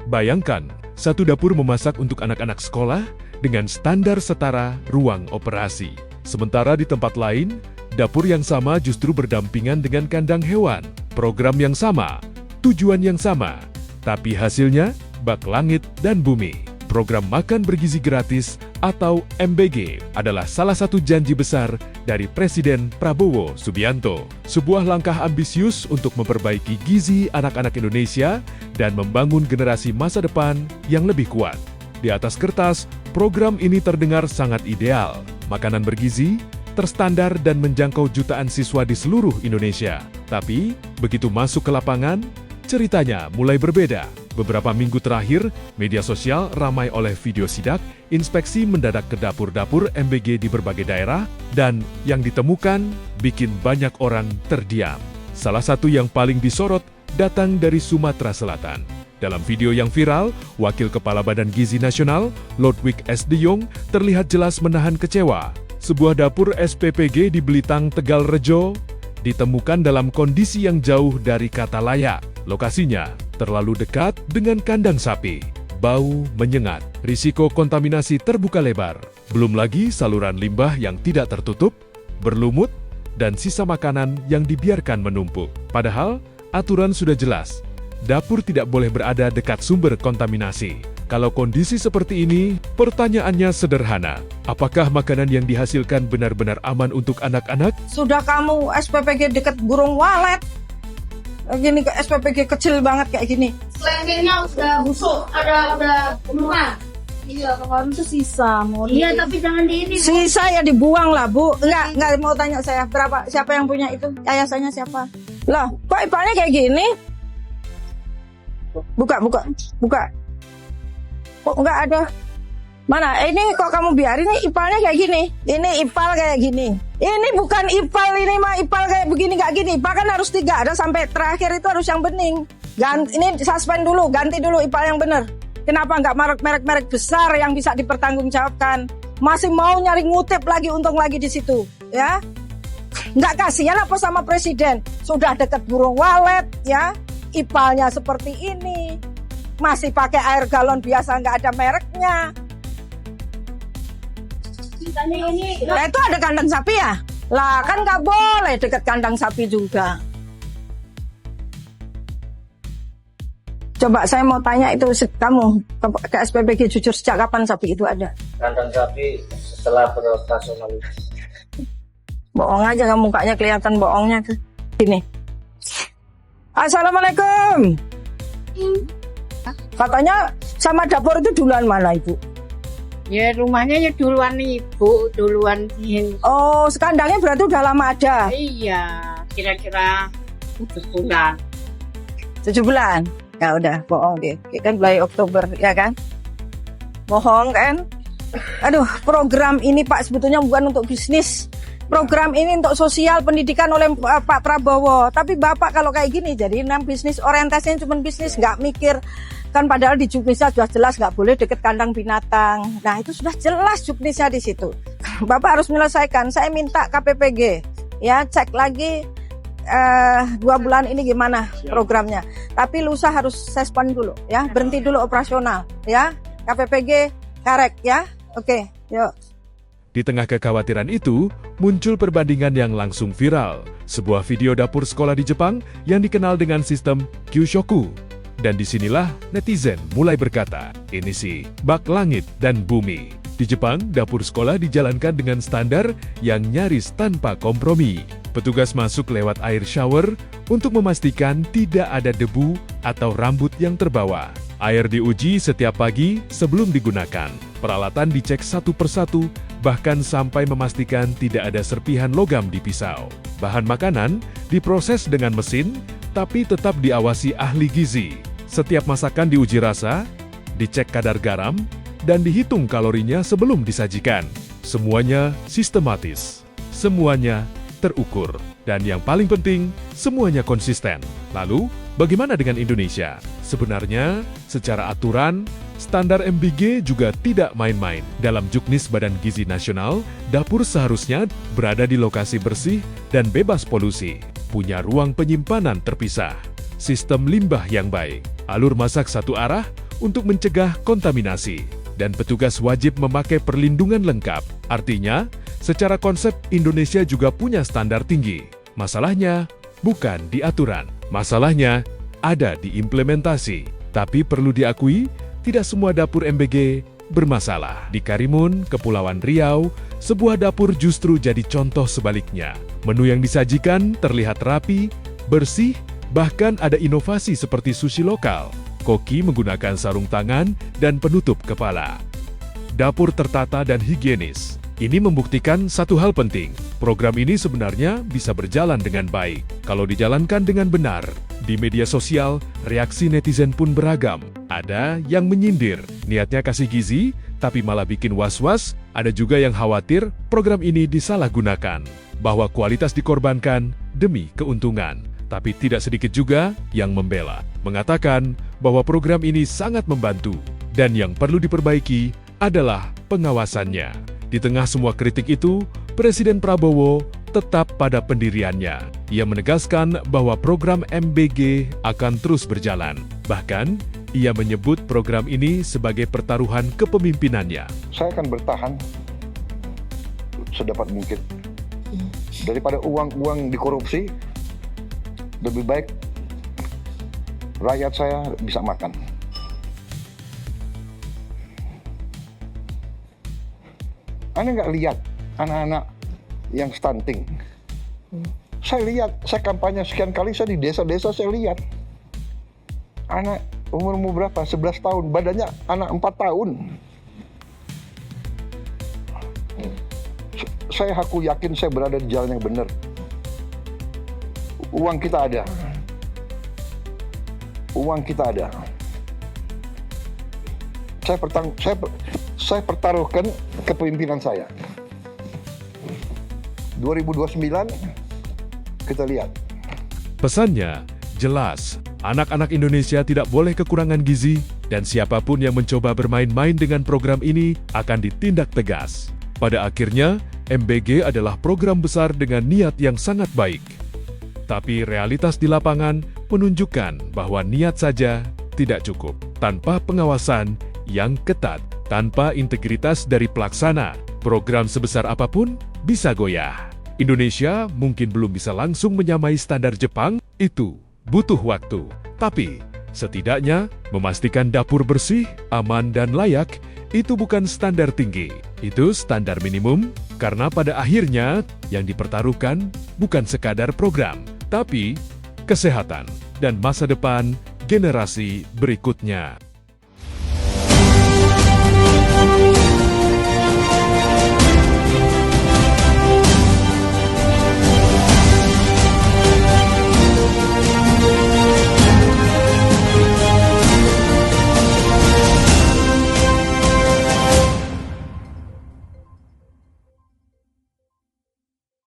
Bayangkan, satu dapur memasak untuk anak-anak sekolah dengan standar setara ruang operasi. Sementara di tempat lain, dapur yang sama justru berdampingan dengan kandang hewan. Program yang sama, tujuan yang sama, tapi hasilnya bak langit dan bumi. Program Makan Bergizi Gratis atau MBG adalah salah satu janji besar dari Presiden Prabowo Subianto. Sebuah langkah ambisius untuk memperbaiki gizi anak-anak Indonesia dan membangun generasi masa depan yang lebih kuat. Di atas kertas, program ini terdengar sangat ideal. Makanan bergizi, terstandar dan menjangkau jutaan siswa di seluruh Indonesia. Tapi, begitu masuk ke lapangan, ceritanya mulai berbeda. Beberapa minggu terakhir, media sosial ramai oleh video sidak, inspeksi mendadak ke dapur-dapur MBG di berbagai daerah, dan yang ditemukan bikin banyak orang terdiam. Salah satu yang paling disorot datang dari Sumatera Selatan. Dalam video yang viral, Wakil Kepala Badan Gizi Nasional, Lodwig S. de Jong, terlihat jelas menahan kecewa. Sebuah dapur SPPG di Belitang, Tegal Rejo, ditemukan dalam kondisi yang jauh dari kata layak. Lokasinya terlalu dekat dengan kandang sapi. Bau menyengat, risiko kontaminasi terbuka lebar. Belum lagi saluran limbah yang tidak tertutup, berlumut, dan sisa makanan yang dibiarkan menumpuk. Padahal, aturan sudah jelas. Dapur tidak boleh berada dekat sumber kontaminasi. Kalau kondisi seperti ini, pertanyaannya sederhana. Apakah makanan yang dihasilkan benar-benar aman untuk anak-anak? Sudah kamu SPPG dekat burung walet. Gini ke SPPG kecil banget kayak gini. Selendangnya udah busuk, udah penuhan. Iya, kemarin itu sisa. Iya, tapi jangan di ini. Sisa ya dibuang lah, Bu. Enggak mau tanya saya berapa, siapa yang punya itu? Yayasannya siapa? Lah, kok ipalnya kayak gini? Buka. Kok enggak ada? Mana? Ini kok kamu biarin nih ipalnya kayak gini? Ini ipal kayak gini. Ini bukan ipal, ini mah ipal kayak begini, nggak gini. Ipal kan harus 3, ada sampai terakhir itu harus yang bening. Ini suspend dulu, ganti dulu ipal yang bener. Kenapa nggak merek-merek besar yang bisa dipertanggungjawabkan? Masih mau nyari ngutip lagi, untung lagi di situ, ya? Nggak kasihan apa sama presiden? Sudah deket burung walet, ya? Ipalnya seperti ini, masih pakai air galon biasa, nggak ada mereknya. Nah itu ada kandang sapi ya? Lah kan nggak boleh deket kandang sapi juga. Coba saya mau tanya itu, kamu ke SPPG jujur, sejak kapan sapi itu ada? Kandang sapi setelah beroperasionalisasi. Bohong aja, kamu mukanya kelihatan bohongnya tuh. Gini. Assalamualaikum. Katanya sama dapur itu duluan mana Ibu? Ya rumahnya ya duluan ibu, duluan ini. Oh, sekandangnya berarti udah lama ada? Iya, kira-kira 7 bulan. 7 bulan? Ya udah, bohong deh. Kan mulai Oktober, ya kan? Bohong kan? Aduh, program ini Pak sebetulnya bukan untuk bisnis. Program ini untuk sosial pendidikan oleh Pak Prabowo. Tapi Bapak kalau kayak gini, jadi bisnis orientasinya cuma bisnis, nggak mikir. Kan padahal di juknisnya sudah jelas nggak boleh deket kandang binatang. Nah itu sudah jelas juknisnya di situ. Bapak harus menyelesaikan. Saya minta KPPG ya cek lagi 2 bulan ini gimana programnya. Tapi lusa harus suspend dulu ya, berhenti dulu operasional ya. KPPG karek ya. Oke, yuk. Di tengah kekhawatiran itu, muncul perbandingan yang langsung viral. Sebuah video dapur sekolah di Jepang yang dikenal dengan sistem Kyushoku. Dan disinilah netizen mulai berkata, ini sih bak langit dan bumi. Di Jepang, dapur sekolah dijalankan dengan standar yang nyaris tanpa kompromi. Petugas masuk lewat air shower untuk memastikan tidak ada debu atau rambut yang terbawa. Air diuji setiap pagi sebelum digunakan. Peralatan dicek satu persatu, bahkan sampai memastikan tidak ada serpihan logam di pisau. Bahan makanan diproses dengan mesin, tapi tetap diawasi ahli gizi. Setiap masakan diuji rasa, dicek kadar garam, dan dihitung kalorinya sebelum disajikan. Semuanya sistematis, semuanya terukur, dan yang paling penting, semuanya konsisten. Lalu, bagaimana dengan Indonesia? Sebenarnya, secara aturan, standar MBG juga tidak main-main. Dalam Juknis Badan Gizi Nasional, dapur seharusnya berada di lokasi bersih dan bebas polusi, punya ruang penyimpanan terpisah, sistem limbah yang baik, alur masak satu arah, untuk mencegah kontaminasi. Dan petugas wajib memakai perlindungan lengkap. Artinya, secara konsep Indonesia juga punya standar tinggi. Masalahnya bukan di aturan. Masalahnya ada di implementasi. Tapi perlu diakui, tidak semua dapur MBG bermasalah. Di Karimun, Kepulauan Riau, sebuah dapur justru jadi contoh sebaliknya. Menu yang disajikan terlihat rapi, bersih, bahkan ada inovasi seperti sushi lokal. Koki menggunakan sarung tangan dan penutup kepala. Dapur tertata dan higienis. Ini membuktikan satu hal penting. Program ini sebenarnya bisa berjalan dengan baik kalau dijalankan dengan benar. Di media sosial, reaksi netizen pun beragam. Ada yang menyindir, niatnya kasih gizi, tapi malah bikin was-was. Ada juga yang khawatir program ini disalahgunakan, bahwa kualitas dikorbankan demi keuntungan. Tapi tidak sedikit juga yang membela, mengatakan bahwa program ini sangat membantu dan yang perlu diperbaiki adalah pengawasannya. Di tengah semua kritik itu, Presiden Prabowo tetap pada pendiriannya. Ia menegaskan bahwa program MBG akan terus berjalan. Bahkan, ia menyebut program ini sebagai pertaruhan kepemimpinannya. Saya akan bertahan sedapat mungkin. Daripada uang dikorupsi, lebih baik rakyat saya bisa makan. Anda nggak lihat anak-anak yang stunting? Saya lihat, saya kampanye sekian kali, saya di desa-desa saya lihat. Anak umur berapa? 11 tahun, badannya anak 4 tahun. Saya yakin saya berada di jalan yang benar. Uang kita ada. Uang kita ada. Saya pertaruhkan kepemimpinan saya. 2029 kita lihat. Pesannya jelas, anak-anak Indonesia tidak boleh kekurangan gizi dan siapapun yang mencoba bermain-main dengan program ini akan ditindak tegas. Pada akhirnya, MBG adalah program besar dengan niat yang sangat baik. Tapi realitas di lapangan menunjukkan bahwa niat saja tidak cukup. Tanpa pengawasan yang ketat, tanpa integritas dari pelaksana, program sebesar apapun bisa goyah. Indonesia mungkin belum bisa langsung menyamai standar Jepang, itu butuh waktu. Tapi, setidaknya memastikan dapur bersih, aman, dan layak, itu bukan standar tinggi. Itu standar minimum, karena pada akhirnya yang dipertaruhkan bukan sekadar program, tapi kesehatan dan masa depan generasi berikutnya.